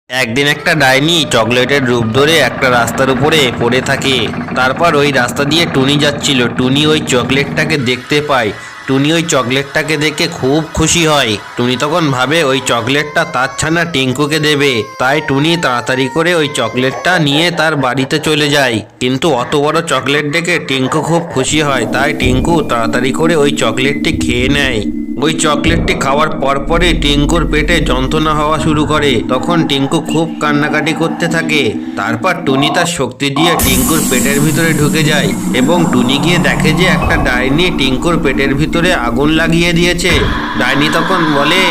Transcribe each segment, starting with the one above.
একদিন একটা ডাইনি চকলেটের রূপ ধরে একটা রাস্তার উপরে পড়ে থাকে। তারপর ওই রাস্তা দিয়ে টুনি যাচ্ছিল। টুনি ওই চকলেটটাকে দেখতে পায়। টুনি ওই চকলেটটাকে দেখে খুব খুশি হয়। টুনি তখন ভাবে ওই চকলেটটা তার ছানা টিঙ্কুকে দেবে। তাই টুনি তাড়াতাড়ি করে ওই চকলেটটা নিয়ে তার বাড়িতে চলে যায়। কিন্তু অত বড় চকলেট দেখে টিঙ্কু খুব খুশি হয়। তাই টিঙ্কু তাড়াতাড়ি করে ওই চকলেটটি খেয়ে নেয়। ওই চকলেটটি খাওয়ার পরপরই টিঙ্কুর পেটে যন্ত্রণা হওয়া শুরু করে। তখন টিঙ্কু খুব কান্নাকাটি করতে থাকে। তারপর টুনি তার শক্তি দিয়ে টিঙ্কুর পেটের ভিতরে ঢুকে যায় এবং টুনি গিয়ে দেখে যে একটা ডাইনি টিঙ্কুর পেটের ভিতরে আগুন লাগিয়ে দিয়েছে। ডাইনি তখন বলে,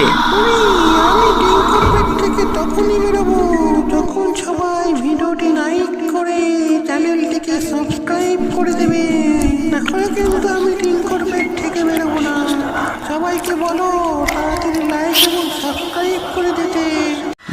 আমি টিঙ্কুর পেট থেকে তখনই বেরোবো যখন সবাই ভিডিওটি লাইক করে চ্যানেলটিকে সাবস্ক্রাইব করে দেবে। নাহলে কিন্তু আমি টিঙ্কুর পেট থেকে বেরোবো না। সবাইকে বলো তাড়াতাড়ি লাইক এবং সাবস্ক্রাইব করে দিতে।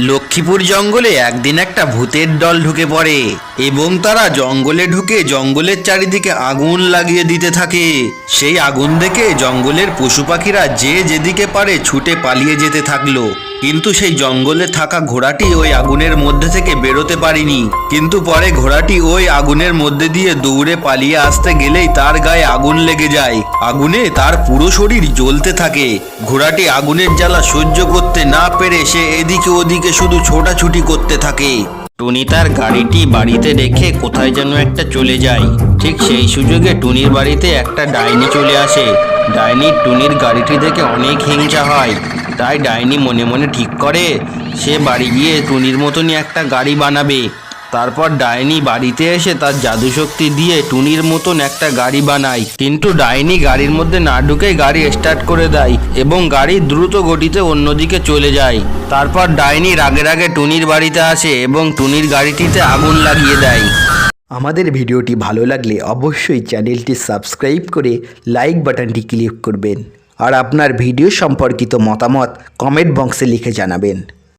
লক্ষ্মীপুর জঙ্গলে একদিন একটা ভূতের দল ঢুকে পড়ে এবং তারা জঙ্গলে ঢুকে জঙ্গলের চারিদিকে আগুন লাগিয়ে দিতে থাকে। সেই আগুন দেখে জঙ্গলের পশু পাখিরা যে যেদিকে পারে ছুটে পালিয়ে যেতে থাকলো। কিন্তু সেই জঙ্গলে থাকা ঘোড়াটি ওই আগুনের মধ্যে থেকে বেরোতে পারেনি। কিন্তু পরে ঘোড়াটি ওই আগুনের মধ্যে দিয়ে দৌড়ে পালিয়ে আসতে গেলেই তার গায়ে আগুন লেগে যায়। আগুনে তার পুরো শরীর জ্বলতে থাকে। ঘোড়াটি আগুনের জ্বালা সহ্য করতে না পেরে সে এদিকে ওদিকে শুধু ছোটাছুটি করতে থাকে। টুনি তার গাড়িটি বাড়িতে রেখে কোথায় যেন একটা চলে যায়। ঠিক সেই সুযোগে টুনির বাড়িতে একটা ডাইনি চলে আসে। ডাইনি টুনির গাড়িটি দেখে অনেক হিংসা হয়। তাই ডাইনি মনে মনে ঠিক করে সে বাড়ি গিয়ে টুনির মতনই একটা গাড়ি বানাবে। তারপর ডাইনি বাড়িতে এসে তার জাদু শক্তি দিয়ে টুনির মতন একটা গাড়ি বানায়। কিন্তু ডাইনি গাড়ির মধ্যে না ঢুকেই গাড়ি স্টার্ট করে দেয় এবং গাড়ি দ্রুত গতিতে অন্যদিকে চলে যায়। তারপর ডাইনি রাগে রাগে টুনির বাড়িতে আসে এবং টুনির গাড়িটিতে আগুন লাগিয়ে দেয়। আমাদের ভিডিওটি ভালো লাগলে অবশ্যই চ্যানেলটি সাবস্ক্রাইব করে লাইক বাটনটি ক্লিক করবেন আর আপনার ভিডিও সম্পর্কিত মতামত কমেন্ট বক্সে লিখে জানাবেন।